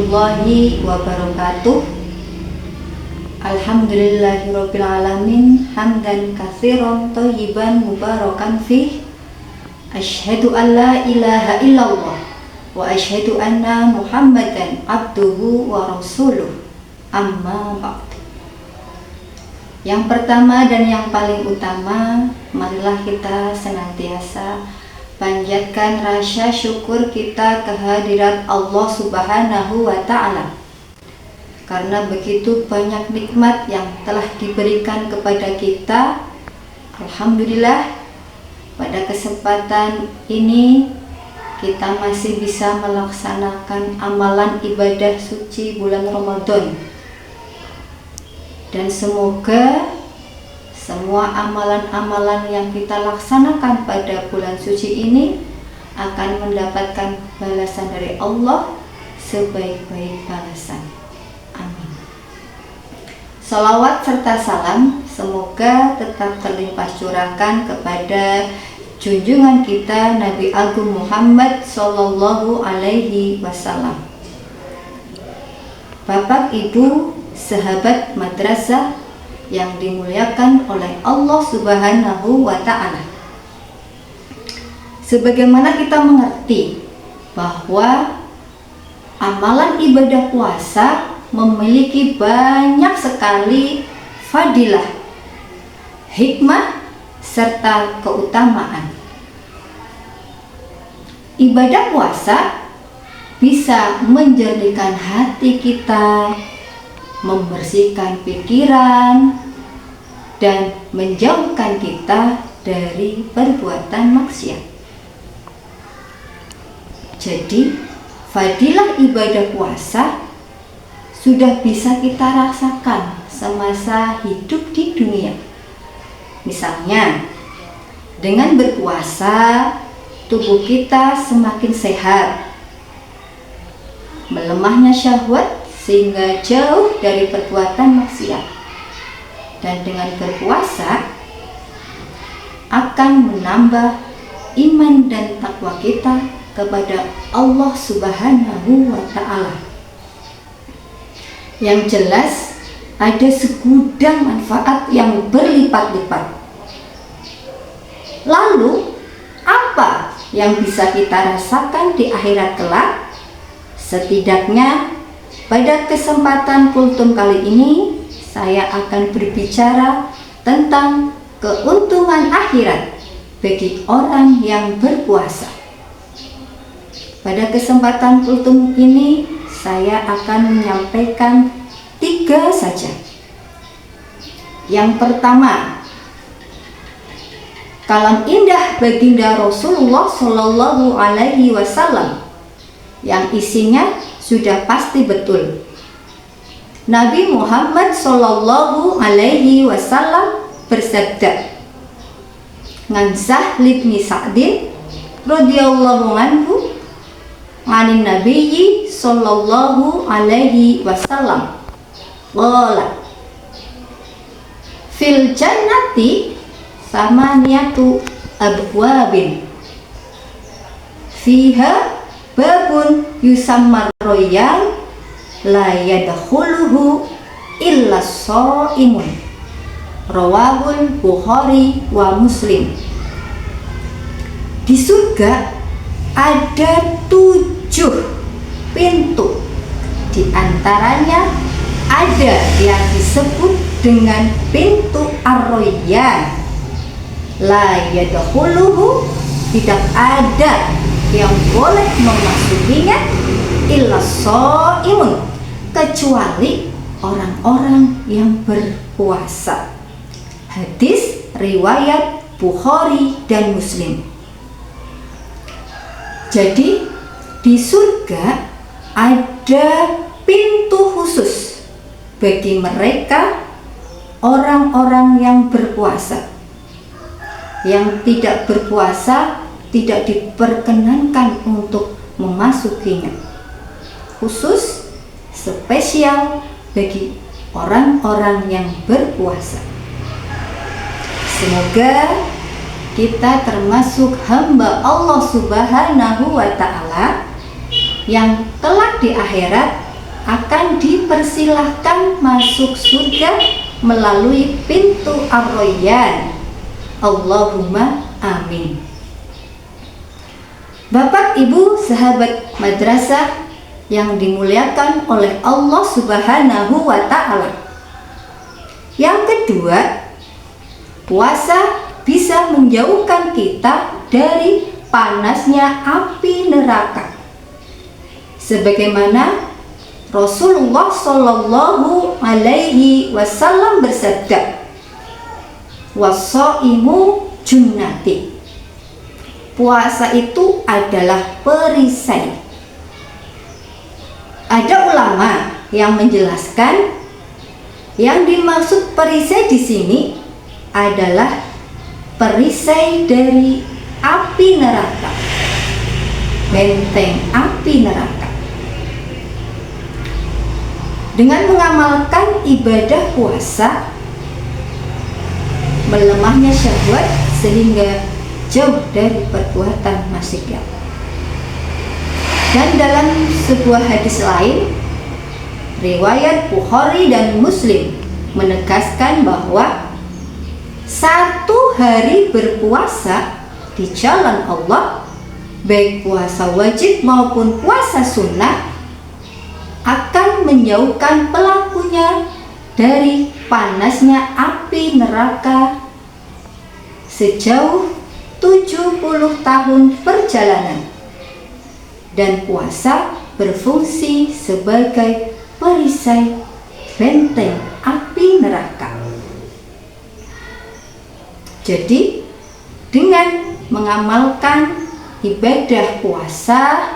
warahmatullahi wabarakatuh. Alhamdulillahirabbil alamin, hamdan katsiran thayyiban mubarakan fih. Asyhadu an la ilaha illallah wa asyhadu anna Muhammadan abduhu wa rasuluh. Amma ba'du. Yang pertama dan yang paling utama, marilah kita senantiasa panjatkan rasa syukur kita kehadirat Allah Subhanahu wa Ta'ala, karena begitu banyak nikmat yang telah diberikan kepada kita. Alhamdulillah, pada kesempatan ini kita masih bisa melaksanakan amalan ibadah suci bulan Ramadan. Dan semoga semua amalan-amalan yang kita laksanakan pada bulan suci ini akan mendapatkan balasan dari Allah sebaik-baik balasan. Amin. Salawat serta salam semoga tetap terlimpah curahkan kepada junjungan kita Nabi Agung Muhammad Sallallahu Alaihi Wasallam. Bapak, Ibu, sahabat madrasah yang dimuliakan oleh Allah Subhanahu wa Ta'ala, sebagaimana kita mengerti bahwa amalan ibadah puasa memiliki banyak sekali fadilah, hikmah, serta keutamaan. Ibadah puasa bisa menjernihkan hati kita, membersihkan pikiran, dan menjauhkan kita dari perbuatan maksiat. Jadi, fadilah ibadah puasa sudah bisa kita rasakan semasa hidup di dunia. Misalnya, dengan berpuasa, tubuh kita semakin sehat, melemahnya syahwat sehingga jauh dari perbuatan maksiat. Dan dengan berpuasa akan menambah iman dan takwa kita kepada Allah Subhanahu wa Ta'ala. Yang jelas ada segudang manfaat yang berlipat-lipat. Lalu apa yang bisa kita rasakan di akhirat kelak? Setidaknya pada kesempatan kultum kali ini saya akan berbicara tentang keuntungan akhirat bagi orang yang berpuasa. Pada kesempatan kultum ini saya akan menyampaikan 3 saja. Yang pertama, kalam indah baginda Rasulullah Shallallahu Alaihi Wasallam yang isinya sudah pasti betul. Nabi Muhammad Sallallahu Alaihi Wasallam bersabda, "Ngan Sahl bin Sa'din radhiyallahu anhu, anin Nabiyyi Sallallahu Alaihi Wasallam, qala fil jannati samaniyatu abwabin, fiha babun yusammar royal la yadkhuluhu illa shaimun." Rawahul Bukhari wa Muslim. Di surga ada 7 pintu. Di antaranya ada yang disebut dengan pintu Ar-Rayyan. La yadkhuluhu, tidak ada yang boleh memasukinya illa shaimun, kecuali orang-orang yang berpuasa. Hadis riwayat Bukhari dan Muslim. Jadi di surga ada pintu khusus bagi mereka orang-orang yang berpuasa. Yang tidak berpuasa tidak diperkenankan untuk memasukinya. Khusus spesial bagi orang-orang yang berpuasa. Semoga kita termasuk hamba Allah Subhanahu wa Ta'ala yang kelak di akhirat akan dipersilahkan masuk surga melalui pintu Ar-Rayyan. Allahumma amin. Bapak, Ibu, sahabat madrasah yang dimuliakan oleh Allah Subhanahu wa Ta'ala. Yang kedua, puasa bisa menjauhkan kita dari panasnya api neraka. Sebagaimana Rasulullah Shallallahu Alaihi Wasallam bersabda, "Wasoimu junnati." Puasa itu adalah perisai. Ada ulama yang menjelaskan yang dimaksud perisai di sini adalah perisai dari api neraka, benteng api neraka. Dengan mengamalkan ibadah puasa, melemahnya syahwat sehingga jauh dari perbuatan maksiat. Dan dalam sebuah hadis lain, riwayat Bukhari dan Muslim menegaskan bahwa satu hari berpuasa di jalan Allah, baik puasa wajib maupun puasa sunnah, akan menjauhkan pelakunya dari panasnya api neraka sejauh 70 tahun perjalanan. Dan puasa berfungsi sebagai perisai benteng api neraka. Jadi dengan mengamalkan ibadah puasa,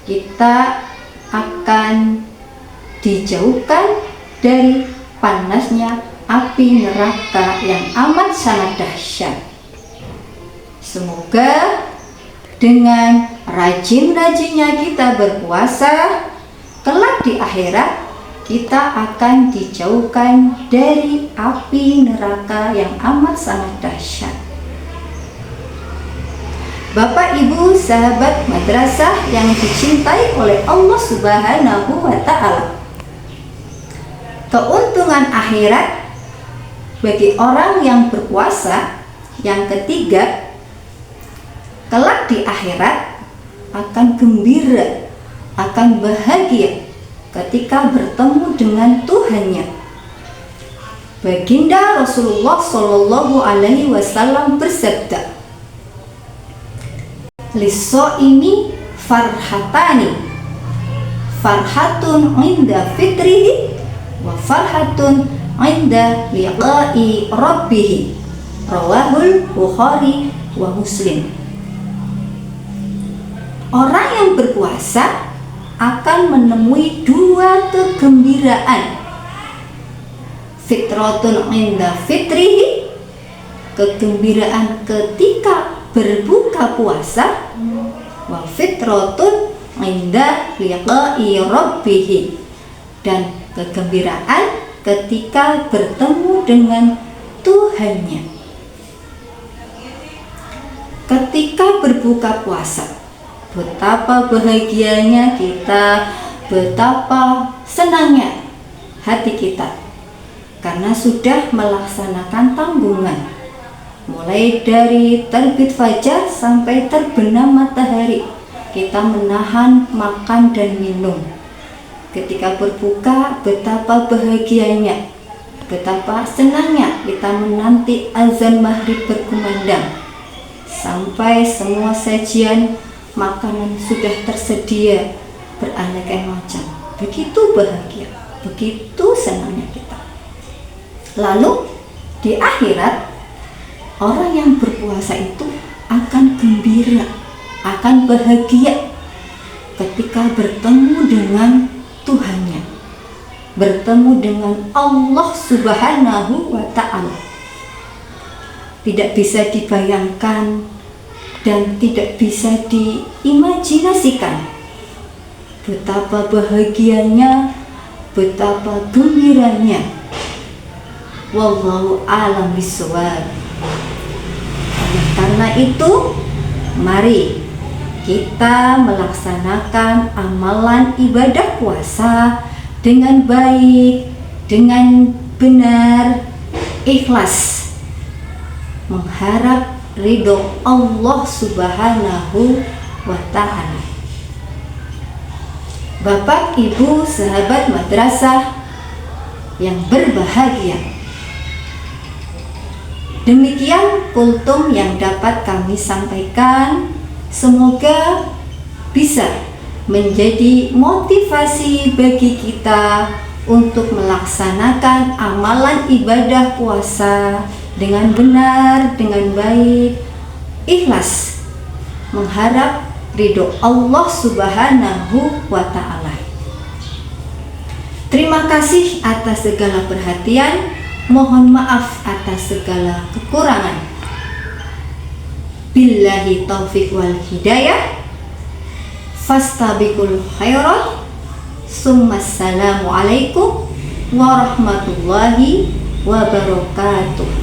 kita akan dijauhkan dari panasnya api neraka yang amat sangat dahsyat. Semoga dengan rajin-rajinnya kita berpuasa, kelak di akhirat kita akan dijauhkan dari api neraka yang amat sangat dahsyat. Bapak, Ibu, sahabat madrasah yang dicintai oleh Allah Subhanahu wa Ta'ala, keuntungan akhirat bagi orang yang berpuasa yang ketiga, kelak di akhirat akan gembira, akan bahagia ketika bertemu dengan Tuhannya. Baginda Rasulullah Shallallahu Alaihi Wasallam bersabda, "Lis-shaimi farhatani, farhatun inda fitrihi wa farhatun inda liqa'i rabbih." Rawahul Bukhari wa Muslim. Orang yang berpuasa akan menemui dua kegembiraan. Fitratun inda fitrihi, kegembiraan ketika berbuka puasa, wa fitratun inda liqa'i rabbih, dan kegembiraan ketika bertemu dengan Tuhannya. Ketika berbuka puasa, betapa bahagianya kita, betapa senangnya hati kita, karena sudah melaksanakan tanggungan. Mulai dari terbit fajar sampai terbenam matahari, kita menahan makan dan minum. Ketika berbuka, betapa bahagianya, betapa senangnya kita menanti azan maghrib berkumandang, sampai semua sajian makanan sudah tersedia beraneka macam. Begitu bahagia, begitu senangnya kita. Lalu di akhirat, orang yang berpuasa itu akan gembira, akan bahagia ketika bertemu dengan Tuhannya, bertemu dengan Allah Subhanahu wa Ta'ala. Tidak bisa dibayangkan dan tidak bisa diimajinasikan betapa bahagianya, betapa gembiranya. Wallahu a'lam bishawab. Karena itu, mari kita melaksanakan amalan ibadah puasa dengan baik, dengan benar, ikhlas, mengharap ridho Allah Subhanahu wa Ta'ala. Bapak, Ibu, sahabat madrasah yang berbahagia, demikian kultum yang dapat kami sampaikan. Semoga bisa menjadi motivasi bagi kita untuk melaksanakan amalan ibadah puasa dengan benar, dengan baik, ikhlas, mengharap ridho Allah Subhanahu wa Ta'ala. Terima kasih atas segala perhatian, mohon maaf atas segala kekurangan. Billahi taufiq wal hidayah. Fastabiqul khairat. Assalamualaikum warahmatullahi wabarakatuh.